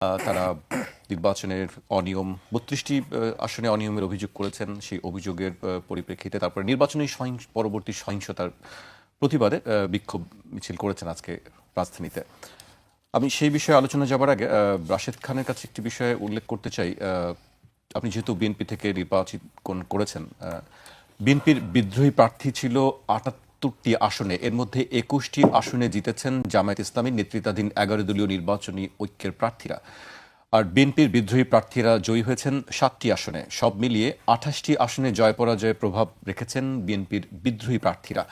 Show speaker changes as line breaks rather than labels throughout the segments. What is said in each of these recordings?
তারা নির্বাচনের অনিয়ম ৩২টি আসনে অনিয়মের অভিযোগ করেছেন। সেই অভিযোগের পরিপ্রেক্ষিতে তারপরে নির্বাচনী পরবর্তী সহিংসতার প্রতিবাদে বিক্ষোভ মিছিল করেছেন আজকে রাজধানীতে। আমি সেই বিষয়ে আলোচনা যাবার আগে রাশেদ খানের কাছে একটি বিষয়ে উল্লেখ করতে চাই। আপনি যেহেতু বিএনপি থেকে নির্বাচিত করেছেন, বিএনপির বিদ্রোহী প্রার্থী ছিল ৭৮টি আসনে, এর মধ্যে ২১টি আসনে জিতেছেন জামায়াত ইসলামীর নেতৃত্বাধীন ১১ দলীয় নির্বাচনী ঐক্যের প্রার্থীরা। আর বিএনপির বিদ্রোহী প্রার্থীরা জয়ী হয়েছেন ৭টি আসনে। সব মিলিয়ে ২৮টি আসনে জয় পরাজয়ে প্রভাব রেখেছেন বিএনপির বিদ্রোহী প্রার্থীরা।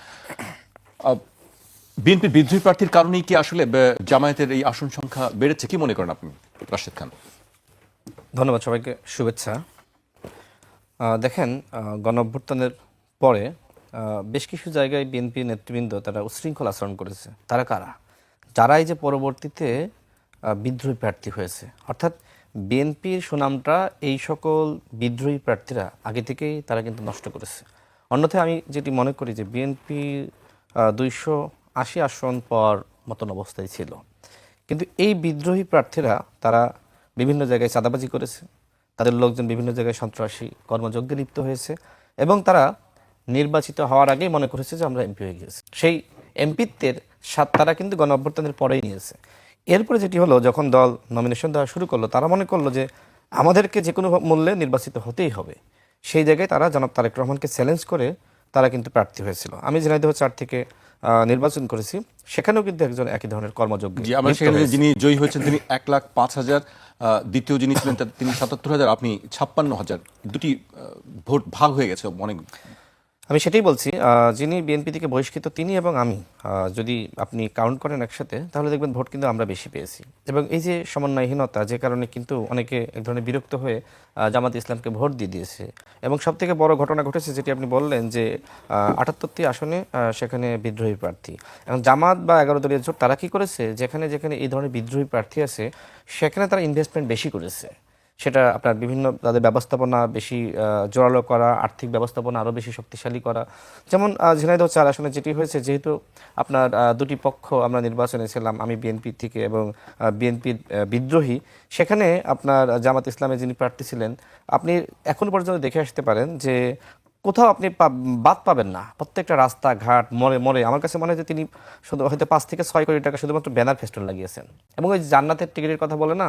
বিএনপির বিদ্রোহী প্রার্থীর কারণেই কি আসলে জামায়াতের এই আসন সংখ্যা বেড়েছে? কি মনে করেন আপনি, রাশেদ খান?
ধন্যবাদ, সবাইকে শুভেচ্ছা। দেখেন, গণঅভ্যুত্থানের পরে বেশ কিছু জায়গায় বিএনপি নেতৃবৃন্দ তারা উচ্ছৃঙ্খল আচরণ করেছে। তারা কারা? যারা এই যে পরবর্তীতে বিদ্রোহী প্রার্থী হয়েছে, অর্থাৎ বিএনপির সুনামটা এই সকল বিদ্রোহী প্রার্থীরা আগে থেকেই তারা কিন্তু নষ্ট করেছে। অন্যথায় আমি যেটি মনে করি যে বিএনপি ২৮০ আসন পাওয়ার মতন অবস্থায় ছিল, কিন্তু এই বিদ্রোহী প্রার্থীরা তারা বিভিন্ন জায়গায় চাঁদাবাজি করেছে, তাদের লোকজন বিভিন্ন জায়গায় সন্ত্রাসী কর্মযজ্ঞে লিপ্ত হয়েছে এবং তারা নির্বাচিত হওয়ার আগেই মনে করেছে যে আমরা এমপি হয়ে গিয়েছি। সেই এমপিত্বের স্বাদ তারা কিন্তু গণঅভ্যুত্থানের পরেই নিয়েছে। এরপরে যেটি হলো, যখন দল নমিনেশন দেওয়া শুরু করলো, তারা মনে করলো যে আমাদেরকে যে কোনো মূল্যে নির্বাচিত হতেই হবে। সেই জায়গায় তারা জনাব তারেক রহমানকে চ্যালেঞ্জ করে তারা কিন্তু প্রার্থী হয়েছিল। আমি ঝিনাইদহ ৪ থেকে নির্বাচন করেছি, সেখানেও কিন্তু একজন একই ধরনের কর্মযোগ্য।
যিনি জয়ী হয়েছেন তিনি ১,০৫,০০০, দ্বিতীয় যিনি ছিলেন তিনি ৭৭,০০০, আপনি ৫৬,০০০। দুটি ভোট ভাগ হয়ে গেছে অনেক।
আমি সেটাই বলছি, যিনি বিএনপি থেকে বহিষ্কৃত তিনি এবং আমি যদি আপনি কাউন্ট করেন একসাথে, তাহলে দেখবেন ভোট কিন্তু আমরা বেশি পেয়েছি। এবং এই যে সমন্বয়হীনতা, যে কারণে কিন্তু অনেকে এক ধরনের বিরক্ত হয়ে জামাত ইসলামকে ভোট দিয়ে দিয়েছে। এবং সবথেকে বড় ঘটনা ঘটেছে যেটি আপনি বললেন যে ৭৮টি আসনে সেখানে বিদ্রোহী প্রার্থী। এবং জামাত বা ১১ দলীয় জোট তারা কি করেছে, যেখানে যেখানে এই ধরনের বিদ্রোহী প্রার্থী আছে সেখানে তারা ইনভেস্টমেন্ট বেশি করেছে। সেটা আপনার বিভিন্ন তাদের ব্যবস্থাপনা বেশি জোরালো করা, আর্থিক ব্যবস্থাপনা আরও বেশি শক্তিশালী করা। যেমন ঝিনাইদহ ৪ আসনে যেটি হয়েছে, যেহেতু আপনার দুটি পক্ষ আমরা নির্বাচনে ছিলাম, আমি বিএনপি থেকে এবং বিএনপির বিদ্রোহী, সেখানে আপনার জামাত ইসলামের যিনি প্রার্থী ছিলেন, আপনি এখন পর্যন্ত দেখে আসতে পারেন যে কোথাও আপনি বাদ পাবেন না। প্রত্যেকটা রাস্তাঘাট মরে মরে আমার কাছে মনে হয় যে তিনি শুধু হয়তো ৫ থেকে ৬ কোটি টাকা শুধুমাত্র ব্যানার ফেস্টুন লাগিয়েছেন। এবং ওই জান্নাতের টিকিটের কথা বলে না,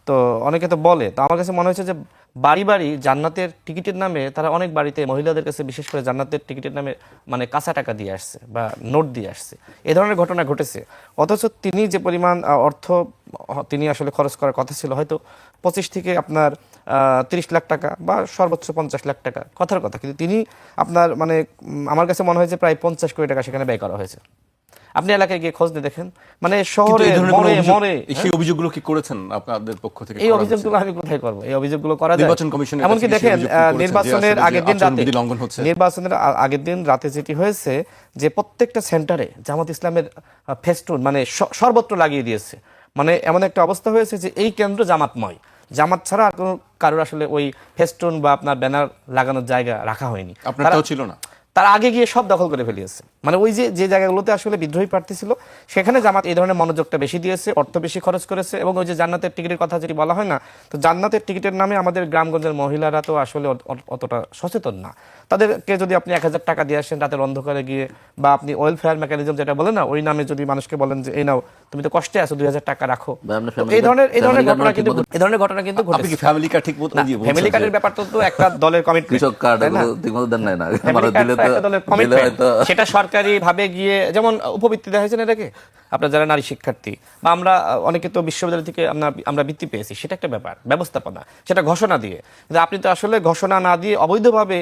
তো অনেকে তো বলে, তো আমার কাছে মনে হয়েছে যে বাড়ি বাড়ি জান্নাতের টিকিটের নামে তারা অনেক বাড়িতে মহিলাদের কাছে বিশেষ করে জান্নাতের টিকিটের নামে মানে কাঁচা টাকা দিয়ে আসছে বা নোট দিয়ে আসছে। এ ধরনের ঘটনা ঘটেছে। অথচ তিনি যে পরিমাণ অর্থ তিনি আসলে খরচ করার কথা ছিল, হয়তো ২৫ থেকে আপনার ৩০ লাখ টাকা বা সর্বোচ্চ ৫০ লাখ টাকা, কথার কথা, কিন্তু তিনি আপনার মানে আমার কাছে মনে হয় যে প্রায় ৫০ কোটি টাকা সেখানে ব্যয় করা হয়েছে। আপনি এলাকায় গিয়ে খোঁজ দিয়ে দেখেন, মানে শহরে মরে মরে।
সেই অভিযোগগুলো কি করেছেন আপনাদের পক্ষ থেকে?
এই অভিযোগগুলো আমি কোথায় করব? এই অভিযোগগুলো করা যায়
নির্বাচন কমিশনের কাছে?
এমনকি দেখেন, নির্বাচনের আগের দিন রাতে,
লঙ্ঘন হচ্ছে।
নির্বাচনের আগের দিন রাতে যেটি হয়েছে যে প্রত্যেকটা সেন্টারে জামাত ইসলামের ফেস্টুন মানে সর্বত্র লাগিয়ে দিয়েছে। মানে এমন একটা অবস্থা হয়েছে যে এই কেন্দ্র জামাতময়, জামাত ছাড়া আর কোনো কারোর আসলে ওই ফেস্টুন বা আপনার ব্যানার লাগানোর জায়গা রাখা হয়নি।
আপনারটাও ছিল না?
তার আগে গিয়ে সব দখল করে ফেলিয়েছে। মানে ওই যে যে জায়গাগুলোতে আসলে বিদ্রোহী প্রার্থী ছিল সেখানে জামাত এই ধরনের মনোযোগটা বেশি দিয়েছে, অর্থ বেশি খরচ করেছে। এবং ওই যে জান্নাতের টিকিটের কথা যেটি বলা হয় না, তো জান্নাতের টিকিটের নামে আমাদের গ্রামগঞ্জের মহিলারা তো আসলে অতটা সচেতন না। তাদেরকে যদি আপনি ১,০০০ টাকা দিয়ে আসেন রাতের অন্ধকারে গিয়ে, বা আপনি ওয়েলফেয়ার মেকানিজম যেটা বলে না, ওই নামে যদি মানুষকে বলেন যে এই নাও তুমি তো কষ্টে আছো ২,০০০ টাকা রাখো, এই ধরনের ঘটনা কিন্তু ঘটেছে।
ফ্যামিলি কার্ড ঠিক মতো দিয়ে
ফ্যামিলি কার্ডের ব্যাপারটা তো একটা দলের কমিটমেন্ট,
কৃষক কার্ড ঠিকমতো দেন নাই না,
সেটা সরকারি ভাবে গিয়ে, যেমন উপবৃত্তি দেওয়া হয়েছে না এটাকে, আপনার যারা নারী শিক্ষার্থী বা আমরা অনেকে তো বিশ্ববিদ্যালয় থেকে আমরা বৃত্তি পেয়েছি, সেটা একটা ব্যাপার, ব্যবস্থাপনা, সেটা ঘোষণা দিয়ে। কিন্তু আপনি তো আসলে ঘোষণা না দিয়ে অবৈধভাবে